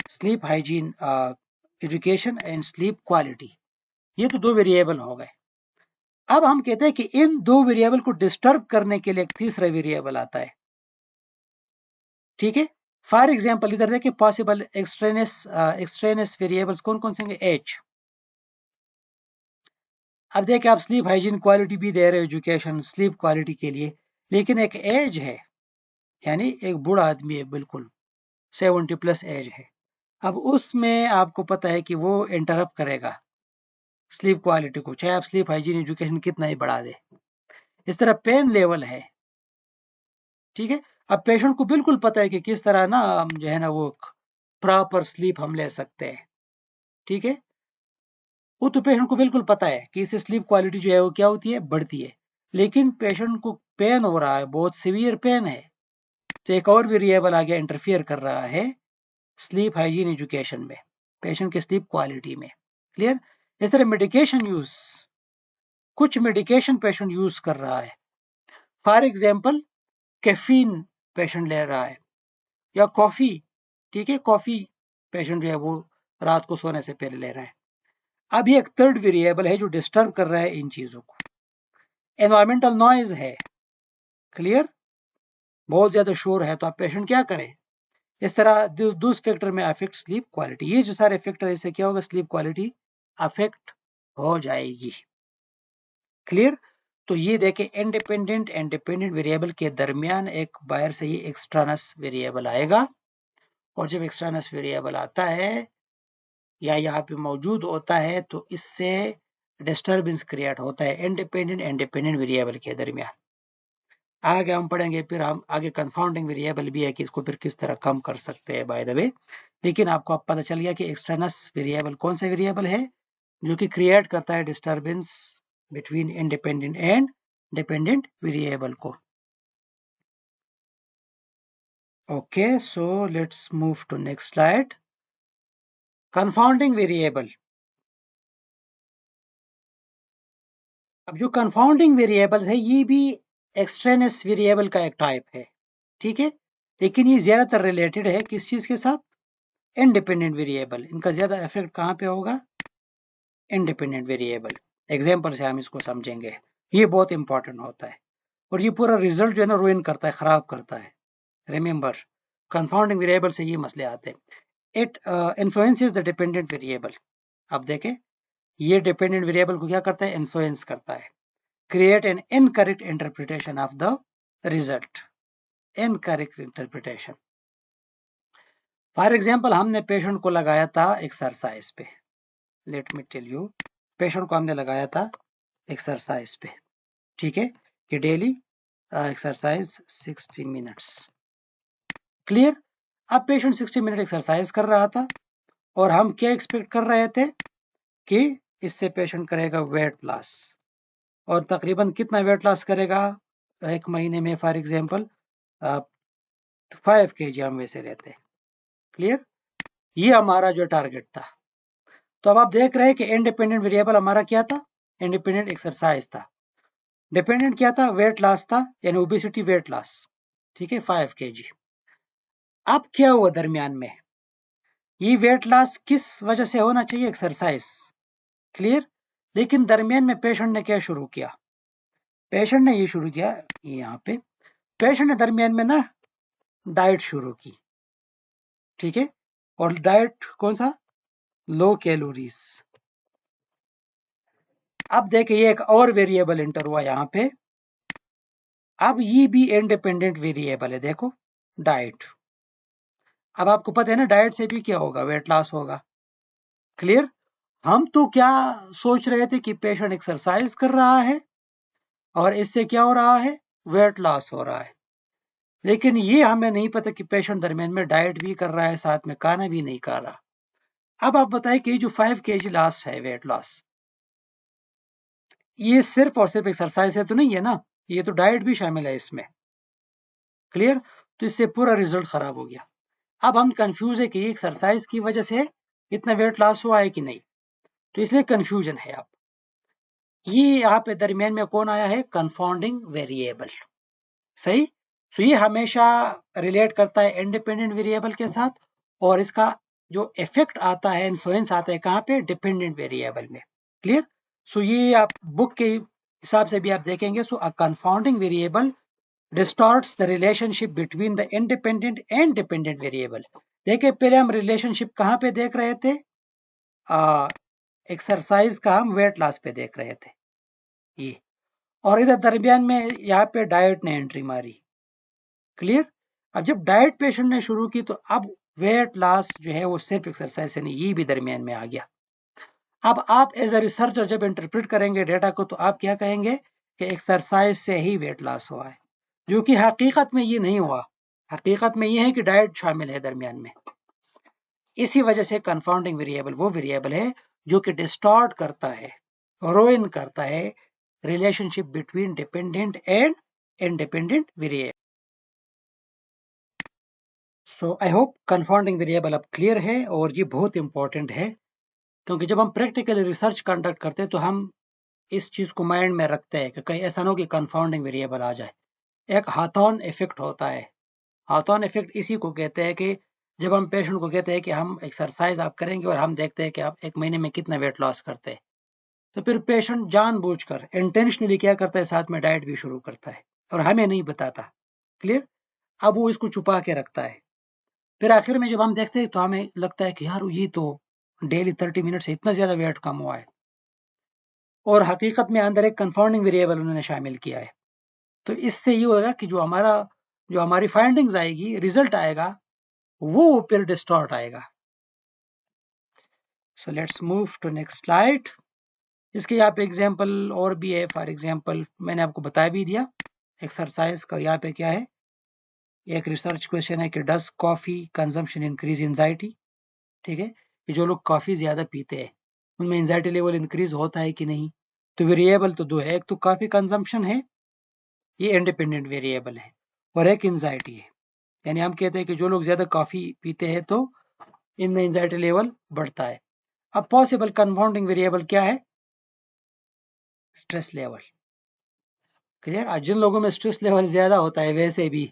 sleep hygiene education and sleep quality, ये तो दो वेरिएबल हो गए। अब हम कहते हैं कि इन दो वेरिएबल को डिस्टर्ब करने के लिए एक तीसरा वेरिएबल आता है, ठीक है। फॉर एग्जाम्पल इधर देखिए पॉसिबल एक्सट्रेनस वेरिएबल्स कौन कौन से होंगे, एज। अब देखिए आप स्लीप हाइजीन क्वालिटी भी दे रहे हो एजुकेशन स्लीप क्वालिटी के लिए, लेकिन एक एज है, यानी एक बूढ़ा आदमी है, बिल्कुल 70+ एज है। अब उसमें आपको पता है कि वो इंटरप्ट करेगा स्लीप क्वालिटी को, चाहे आप स्लीप हाइजीन एजुकेशन कितना ही बढ़ा दे। इस तरह पेन लेवल है, ठीक है। अब पेशेंट को बिल्कुल पता है कि किस तरह ना जो है ना वो प्रॉपर स्लीप हम ले सकते हैं, ठीक है। वो तो पेशेंट को बिल्कुल पता है कि इससे स्लीप क्वालिटी जो है वो क्या होती है, बढ़ती है। लेकिन पेशेंट को पेन हो रहा है, बहुत सीवियर पेन है, तो एक और वेरिएबल आगे इंटरफियर कर रहा है स्लीप हाइजीन एजुकेशन में, पेशेंट की स्लीप क्वालिटी में। क्लियर। इस तरह मेडिकेशन यूज, कुछ मेडिकेशन पेशेंट यूज कर रहा है, फॉर एग्जाम्पल कैफीन पेशेंट ले रहा है या कॉफी, ठीक है, कॉफी पेशेंट जो है वो रात को सोने से पहले ले रहा है। अब ये एक थर्ड वेरिएबल है जो डिस्टर्ब कर रहा है इन चीजों को। एनवायरमेंटल नॉइज है, क्लियर, बहुत ज्यादा शोर है, तो आप पेशेंट क्या करें, इस तरह दूस फैक्टर में अफेक्ट स्लीप क्वालिटी। ये जो सारे फैक्टर, इससे क्या होगा, स्लीप क्वालिटी अफेक्ट हो जाएगी। क्लियर। तो ये देखें इंडिपेंडेंट एंड डिपेंडेंट वेरिएबल के दरमियान एक बाहर से ही एक्सट्रानस वेरिएबल आएगा, और जब एक्सट्रानस वेरिएबल आता है या यहाँ पे मौजूद होता है तो इससे डिस्टर्बेंस क्रिएट होता है इंडिपेंडेंट एंड डिपेंडेंट वेरिएबल के दरमियान। आगे हम पढ़ेंगे, फिर हम आगे कंफाउंडिंग वेरिएबल भी है कि इसको फिर किस तरह कम कर सकते हैं बाय द वे। लेकिन आपको अब पता चल गया कि एक्सटर्नस वेरिएबल कौन सा वेरिएबल है जो कि क्रिएट करता है disturbance between independent and dependent variable को। Okay, so let's move to next slide. Confounding variable. अब जो कंफाउंडिंग वेरिएबल है ये भी एक्सट्रेनस वेरिएबल का एक टाइप है, ठीक है, लेकिन ये ज्यादातर रिलेटेड है किस चीज के साथ, इंडिपेंडेंट वेरिएबल। इनका ज्यादा इफेक्ट कहाँ पे होगा, इंडिपेंडेंट वेरिएबल। एग्जाम्पल से हम इसको समझेंगे, ये बहुत इंपॉर्टेंट होता है और ये पूरा रिजल्ट जो है ना रुइन करता है, खराब करता है। रिमेंबर, कंफाउंडिंग वेरिएबल से ये मसले आते हैं। It influences the dependent variable. अब देखें ये डिपेंडेंट वेरिएबल को क्या करता है, इन्फ्लुएंस करता है, create an incorrect interpretation of the result, incorrect interpretation. For example हमने पेशेंट को लगाया था एक्सरसाइज पे, let me tell you, patient को हमने लगाया था एक्सरसाइज पे, ठीक है, कि डेली एक्सरसाइज 60 मिनट्स। क्लियर। अब पेशेंट 60 मिनट एक्सरसाइज कर रहा था और हम क्या एक्सपेक्ट कर रहे थे कि इससे पेशेंट करेगा वेट लॉस, और तकरीबन कितना वेट लॉस करेगा, एक महीने में फॉर एग्जाम्पल 5 kg हम वैसे रहते हैं। क्लियर। ये हमारा जो टारगेट था। तो अब आप देख रहे हैं कि इंडिपेंडेंट वेरिएबल हमारा क्या था, इंडिपेंडेंट एक्सरसाइज था, डिपेंडेंट क्या था, वेट लॉस था, यानी ओबेसिटी वेट लॉस, ठीक है, 5 kg। अब क्या हुआ दरमियान में, ये वेट लॉस किस वजह से होना चाहिए, एक्सरसाइज। क्लियर। लेकिन दरमियान में पेशेंट ने क्या शुरू किया, पेशेंट ने ये शुरू किया, यहाँ पे पेशेंट ने दरमियान में ना डाइट शुरू की, ठीक है, और डाइट कौन सा, लो कैलोरीज। अब देखिए एक और वेरिएबल एंटर हुआ यहाँ पे, अब ये भी इंडिपेंडेंट वेरिएबल है, देखो डाइट। अब आपको पता है ना डाइट से भी क्या होगा, वेट लॉस होगा। क्लियर। हम तो क्या सोच रहे थे कि पेशेंट एक्सरसाइज कर रहा है और इससे क्या हो रहा है, वेट लॉस हो रहा है, लेकिन ये हमें नहीं पता कि पेशेंट दरमियान में डाइट भी कर रहा है, साथ में खाना भी नहीं खा रहा। अब आप बताइए कि जो 5 kg लॉस है, वेट लॉस, ये सिर्फ और सिर्फ एक्सरसाइज से तो नहीं है ना, ये तो डाइट भी शामिल है इसमें। क्लियर? तो इससे पूरा रिजल्ट खराब हो गया। अब हम कंफ्यूज है कि एक्सरसाइज की वजह से इतना वेट लॉस हुआ है कि नहीं, तो इसलिए कंफ्यूजन है। अब ये यहाँ पे दरमियान में कौन आया है? Confounding variable. सही। तो ये हमेशा रिलेट करता है इंडिपेंडेंट वेरिएबल के साथ, और इसका जो इफेक्ट आता है, इन्फ्लुएंस आता है कहाँ पे? डिपेंडेंट वेरिएबल में। क्लियर? सो ये आप बुक के हिसाब से भी आप देखेंगे। So a confounding variable distorts the relationship between the independent and dependent variable। देखिए पहले हम रिलेशनशिप कहाँ पे देख रहे थे? एक्सरसाइज का हम वेट लॉस पे देख रहे थे ये, और इधर दरमियान में यहाँ पे डाइट ने एंट्री मारी। क्लियर? अब जब डाइट पेशेंट ने शुरू की तो अब वेट लॉस जो है वो सिर्फ एक्सरसाइज से नहीं, ये भी दरमियान में आ गया। अब आप एज अ रिसर्चर जब इंटरप्रेट करेंगे डेटा को, तो आप क्या कहेंगे कि एक्सरसाइज से ही वेट लॉस हुआ है, जो कि हकीकत में ये नहीं हुआ। हकीकत में ये है कि डाइट शामिल है दरमियान में। इसी वजह से कंफाउंडिंग वेरिएबल वो वेरिएबल है जो कि डिस्टॉर्ट करता है, रोइन करता है relationship between dependent and independent variable. So I hope confounding variable अब क्लियर है, और ये बहुत इंपॉर्टेंट है, क्योंकि जब हम प्रैक्टिकली रिसर्च कंडक्ट करते हैं तो हम इस चीज को माइंड में रखते हैं कि कहीं ऐसा ना हो कि कंफाउंडिंग वेरिएबल आ जाए। एक हाथॉन इफेक्ट होता है। हाथॉन इफेक्ट इसी को कहते हैं कि जब हम पेशेंट को कहते हैं कि हम एक्सरसाइज आप करेंगे और हम देखते हैं कि आप 1 महीने में कितना वेट लॉस करते हैं, तो फिर पेशेंट जानबूझकर इंटेंशनली क्या करता है? साथ में डाइट भी शुरू करता है और हमें नहीं बताता। क्लियर? अब वो इसको छुपा के रखता है। फिर आखिर में जब हम देखते हैं तो हमें लगता है कि यार ये तो डेली 30 मिनट से इतना ज्यादा वेट कम हुआ है, और हकीकत में अंदर एक कंफाउंडिंग वेरिएबल उन्होंने शामिल किया है। तो इससे ये होगा कि जो हमारी फाइंडिंग्स आएगी, रिजल्ट आएगा, वो फिर डिस्टॉर्ट आएगा। So let's move to next slide. इसके यहाँ पे एग्जांपल और भी है। फॉर एग्जांपल मैंने आपको बता भी दिया एक्सरसाइज का। यहाँ पे क्या है? एक रिसर्च क्वेश्चन है कि does coffee consumption increase anxiety. ठीक है, कि जो लोग कॉफी ज्यादा पीते हैं उनमें एंजाइटी लेवल इंक्रीज होता है कि नहीं? तो वेरिएबल तो दो है, एक तो कॉफी कंजम्पशन है, ये इंडिपेंडेंट वेरिएबल है, और एक एंजाइटी है। यानी हम कहते हैं कि जो लोग ज्यादा कॉफी पीते हैं तो इनमें एंजाइटी लेवल बढ़ता है। अब पॉसिबल कंपाउंडिंग वेरिएबल क्या है? Stress level. क्लियर? आज जिन लोगों में स्ट्रेस लेवल ज्यादा होता है वैसे भी,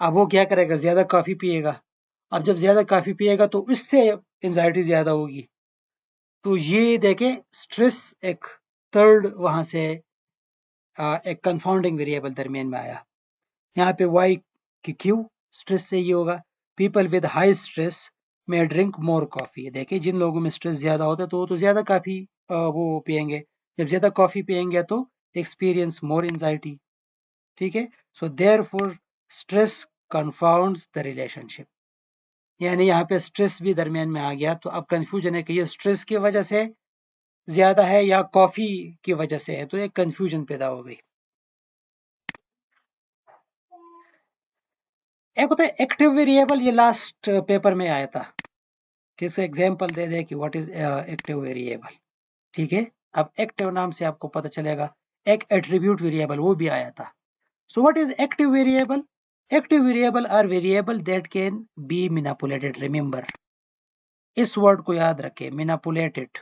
अब वो क्या करेगा? ज्यादा कॉफी पिएगा। अब जब ज्यादा कॉफी पिएगा तो इससे एंजाइटी ज्यादा होगी। तो ये देखे स्ट्रेस एक थर्ड वहां से एक कंफाउंडिंग वेरिएबल दरमियान में आया। यहाँ पे वाई की क्यू स्ट्रेस से ये होगा। पीपल विद हाई स्ट्रेस में ड्रिंक मोर कॉफी। देखिए जिन लोगों में स्ट्रेस ज्यादा होता है तो वो तो ज्यादा कॉफी वो पियेंगे। जब ज्यादा कॉफी पियेंगे तो एक्सपीरियंस मोर एंजाइटी। ठीक है, so therefore stress confounds the relationship. यानी यहाँ पे स्ट्रेस भी दरमियान में आ गया। तो अब कंफ्यूजन है कि ये स्ट्रेस की वजह से ज्यादा है या कॉफी की वजह से है, तो एक कंफ्यूजन पैदा हो गई। एक होता है एक्टिव वेरिएबल, ये लास्ट पेपर में आया था। किसी एग्जांपल दे दे कि व्हाट इज एक्टिव वेरिएबल। ठीक है, अब एक्टिव नाम से आपको पता चलेगा। एक एट्रीब्यूट वेरिएबल वो भी आया था। So what is active variable? Active variable are variable that can be manipulated. Remember, इस वर्ड को याद रखें, मैनिपुलेटेड।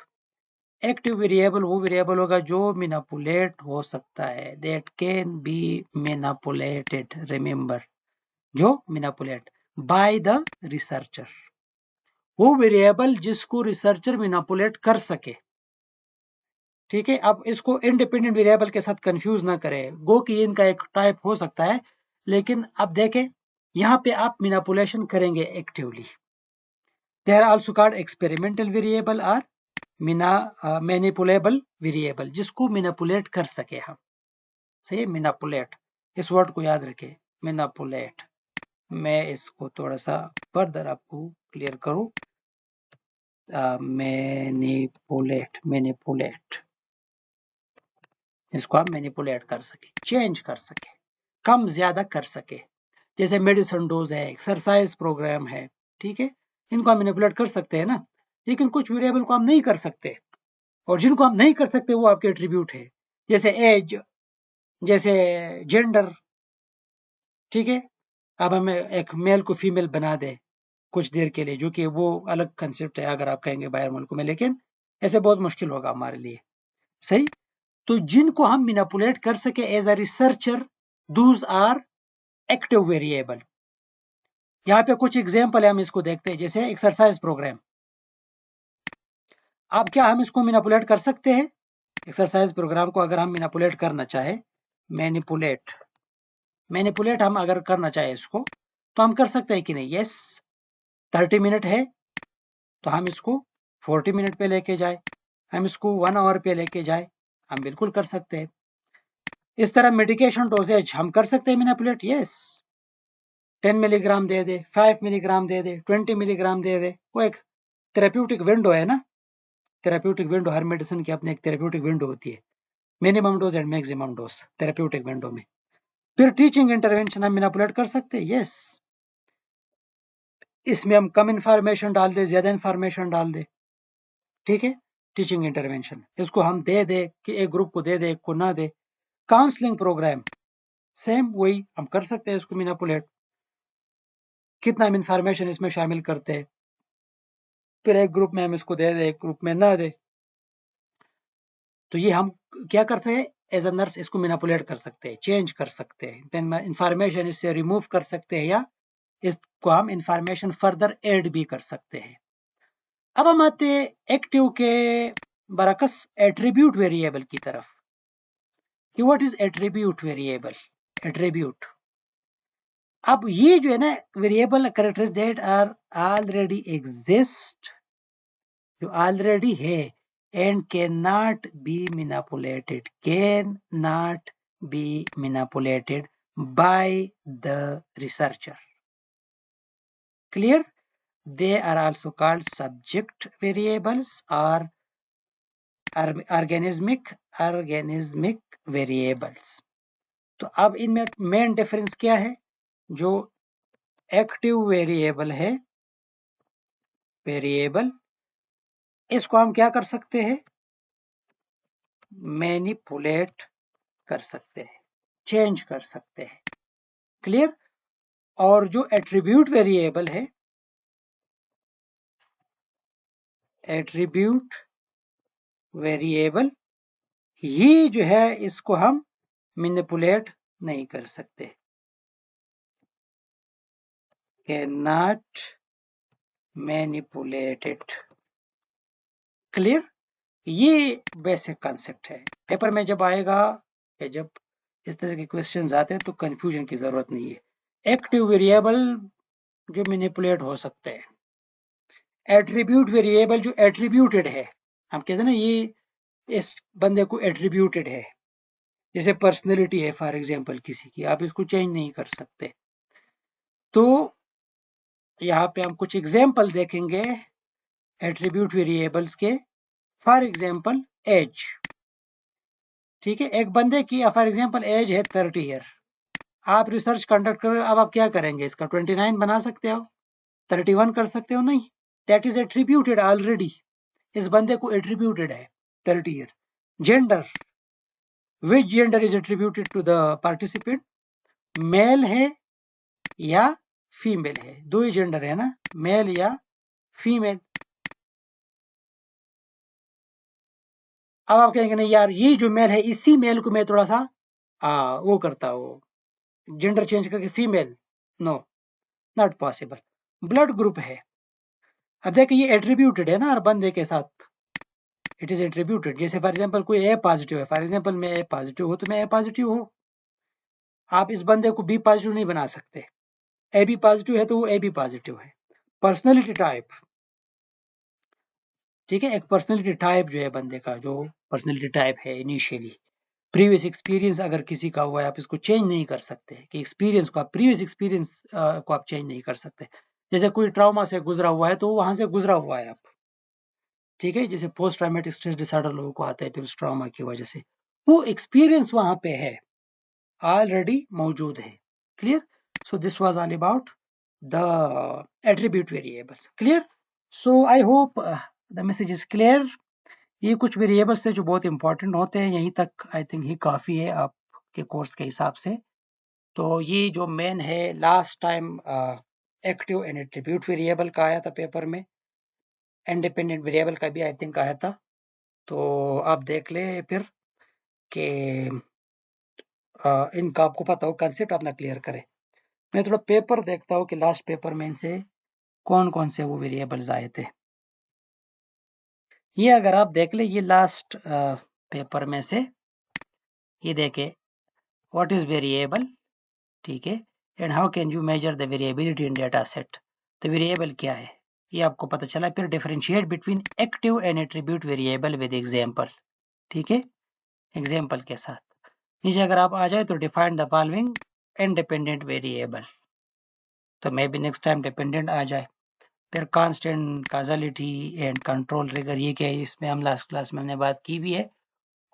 एक्टिव वेरिएबल वो वेरिएबल होगा जो मैनिपुलेट हो सकता है, that can be manipulated. Remember, जो मैनिपुलेट बाय द रिसर्चर, वो वेरिएबल जिसको रिसर्चर मैनिपुलेट कर सके। ठीक है, अब इसको इंडिपेंडेंट वेरिएबल के साथ कंफ्यूज ना करें। गो कि इनका एक टाइप हो सकता है, लेकिन अब देखें यहाँ पे आप मैनिपुलेशन करेंगे actively. They are also called experimental variable और मैनिपुलेबल वेरिएबल, जिसको मैनिपुलेट कर सके हम। सही, मैनिपुलेट, इस वर्ड को याद रखें, मैनिपुलेट। मैं इसको थोड़ा सा फर्दर आपको क्लियर करूं। मैनिपुलेट, इसको आप मैनिपुलेट कर सके, चेंज कर सके। कम ज्यादा कर सके। जैसे मेडिसिन डोज है, एक्सरसाइज प्रोग्राम है, ठीक है, इनको हम मैनिपुलेट कर सकते हैं ना। लेकिन कुछ वेरिएबल को हम नहीं कर सकते, और जिनको हम नहीं कर सकते वो आपके एट्रीब्यूट है, जैसे एज, जैसे जेंडर, ठीक है। अब हमें एक मेल को फीमेल बना दे कुछ देर के लिए, जो कि वो अलग कंसेप्ट है अगर आप कहेंगे बाहर मुल्क में, लेकिन ऐसे बहुत मुश्किल होगा हमारे लिए, सही। तो जिनको हम मैनिपुलेट कर सके as a researcher, those are active variable. यहाँ पे कुछ एग्जाम्पल है, हम इसको देखते हैं, जैसे एक्सरसाइज प्रोग्राम। अब क्या हम इसको मैनिपुलेट कर सकते हैं? एक्सरसाइज प्रोग्राम को अगर हम मैनिपुलेट करना चाहे, मैनिपुलेट मैनिपुलेट हम अगर करना चाहे इसको, तो हम कर सकते हैं कि नहीं? यस। 30 मिनट है तो हम इसको 40 मिनट पे लेके जाए, हम इसको 1 आवर पे लेके जाए, हम बिल्कुल कर सकते हैं। इस तरह मेडिकेशन डोजेज हम कर सकते हैं मैनिपुलेट, यस। 10 मिलीग्राम दे दे, 5 मिलीग्राम दे दे, 20 मिलीग्राम दे दे, वो एक थेरेप्यूटिक विंडो है ना। थेरेप्यूटिक विंडो, हर मेडिसिन की अपनी एक थेरेप्यूटिक विंडो होती है, minimum dose and maximum dose therapeutic window में। फिर टीचिंग इंटरवेंशन हम मैनिपुलेट कर सकते हैं, यस। इसमें हम कम इंफॉर्मेशन डाल दे, ज्यादा इंफॉर्मेशन डाल दे, ठीक है। टीचिंग इंटरवेंशन इसको हम दे दे कि एक ग्रुप को दे दे, एक को ना दे। काउंसलिंग प्रोग्राम सेम वही हम कर सकते हैं इसको मैनिपुलेट, कितना हम इंफॉर्मेशन इसमें शामिल करते हैं, फिर एक ग्रुप में हम इसको दे दे, एक ग्रुप में ना दे। तो ये हम क्या करते हैं, एज अ नर्स इसको मैनिपुलेट कर सकते हैं, चेंज कर सकते हैं, इंफॉर्मेशन इससे रिमूव कर सकते हैं, या इसको हम इंफॉर्मेशन फर्दर ऐड भी कर सकते हैं। अब हम आते हैं एक्टिव के बरकस एट्रीब्यूट वेरिएबल की तरफ, कि what is attribute variable. Attribute, अब ये जो है ना variable characters that are already exist, जो ऑलरेडी है, and cannot be manipulated by the researcher. Clear? They are also called subject variables or organismic variables. तो अब इनमें मेन डिफरेंस क्या है? जो एक्टिव वेरिएबल है, वेरिएबल, इसको हम क्या कर सकते हैं? मैनिपुलेट कर सकते हैं, चेंज कर सकते हैं। क्लियर? और जो एट्रीब्यूट वेरिएबल है, एट्रीब्यूट वेरिएबल, ये जो है इसको हम मैनिपुलेट नहीं कर सकते, कैन नॉट मैनिपुलेटेड। क्लियर? ये बेसिक कॉन्सेप्ट है। पेपर में जब आएगा या जब इस तरह के क्वेश्चंस आते हैं तो कंफ्यूजन की जरूरत नहीं है। एक्टिव वेरिएबल जो मैनिपुलेट हो सकते हैं, एट्रीब्यूट वेरिएबल जो एट्रीब्यूटेड है, हम कहते हैं ना ये इस बंदे को एट्रीब्यूटेड है, जैसे पर्सनैलिटी है फॉर एग्जांपल किसी की, आप इसको चेंज नहीं कर सकते। तो यहाँ पे हम कुछ एग्जांपल देखेंगे एट्रीब्यूट वेरिएबल्स के। फॉर एग्जांपल एज, ठीक है, एक बंदे की फॉर एग्जांपल एज है 30 ईयर, आप रिसर्च कंडक्ट कर, अब आप क्या करेंगे, इसका 29 बना सकते हो, 31 कर सकते हो? नहीं, दैट इज एट्रीब्यूटेड ऑलरेडी, इस बंदे को एट्रीब्यूटेड है 30 year. Gender, which gender is attributed to the participant, male है या फीमेल है, दो ही जेंडर है ना, मेल या फीमेल। अब आप कहेंगे नहीं यार, ये जो मेल है इसी मेल को मैं थोड़ा सा वो करता हूँ, जेंडर चेंज करके female, no, not possible. Blood group है, अब देखिए ये एट्रीब्यूटेड है ना हर बंदे के साथ, इट इज एट्रीब्यूटेड। जैसे फॉर एग्जांपल कोई ए पॉजिटिव है, फॉर एग्जांपल मैं ए पॉजिटिव हूँ तो मैं ए पॉजिटिव हूँ, आप इस बंदे को बी पॉजिटिव नहीं बना सकते, ए बी पॉजिटिव है तो वो ए बी पॉजिटिव है। पर्सनैलिटी टाइप, ठीक है, एक पर्सनैलिटी टाइप जो है बंदे का, जो पर्सनैलिटी टाइप है इनिशियली, प्रीवियस एक्सपीरियंस अगर किसी का हुआ है, आप इसको चेंज नहीं कर सकते कि एक्सपीरियंस को, आप प्रीवियस एक्सपीरियंस को आप चेंज नहीं कर सकते। जैसे कोई ट्रॉमा से गुजरा हुआ है तो वहां से गुजरा हुआ है आप, ठीक है, जैसे पोस्ट ट्रॉमेटिक स्ट्रेस डिसऑर्डर लोगों को आता है फिर उस ट्रॉमा की वजह से, वो एक्सपीरियंस वहां पे है, ऑलरेडी मौजूद है। Clear? So this was all about the attribute variables. Clear? So I hope the message is clear. ये कुछ वेरिएबल्स है जो बहुत इंपॉर्टेंट होते हैं, यहीं तक आई थिंक ही काफ़ी है आपके कोर्स के हिसाब से। तो ये जो मेन है, last time active and attribute variable का आया था पेपर में, इंडिपेंडेंट वेरिएबल का भी आई थिंक आया था। तो आप देख ले फिर कि इनका आपको पता हो, कंसेप्ट अपना क्लियर करें। मैं थोड़ा पेपर देखता हूँ कि लास्ट पेपर में इनसे कौन कौन से वो वेरिएबल्स आए थे। ये अगर आप देख ले, ये लास्ट पेपर में से ये देखे व्हाट इज वेरिएबल, ठीक है, and how can you measure the variability in data set. तो वेरिएबल क्या है ये आपको पता चला। फिर differentiate between active and attribute variable with example, ठीक है, एग्जांपल के साथ। नीचे अगर आप आ जाए तो define the following independent variable, तो maybe next time dependent आ जाए। फिर constant causality and control trigger, ये क्या है, इसमें हम लास्ट क्लास में हमने बात की भी है,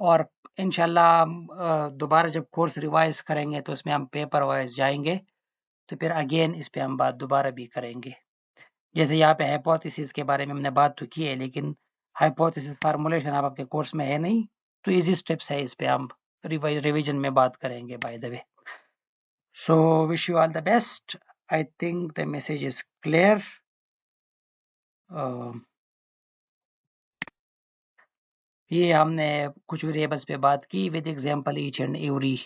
और इंशाल्लाह दोबारा जब कोर्स रिवाइज करेंगे तो उसमें हम पेपर वाइज जाएंगे, तो फिर अगेन इस पे हम बात दोबारा भी करेंगे। जैसे यहाँ पे हाइपोथेसिस के बारे में हमने बात तो की है, लेकिन हाइपोथेसिस फार्मूलेशन आप आपके कोर्स में है नहीं, तो इजी स्टेप्स है, इस पे हम रिवीजन में बात करेंगे bye the way. So wish you all the best. I think the message is clear. ये हमने कुछ वेरिएबल्स पे बात की with example each and every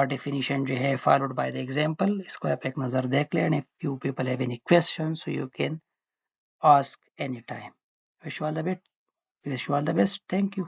definition जो है followed by the example। इसको आप एक नज़र देख लें, and if you people have any questions so you can ask anytime। Wish you all the best, thank you।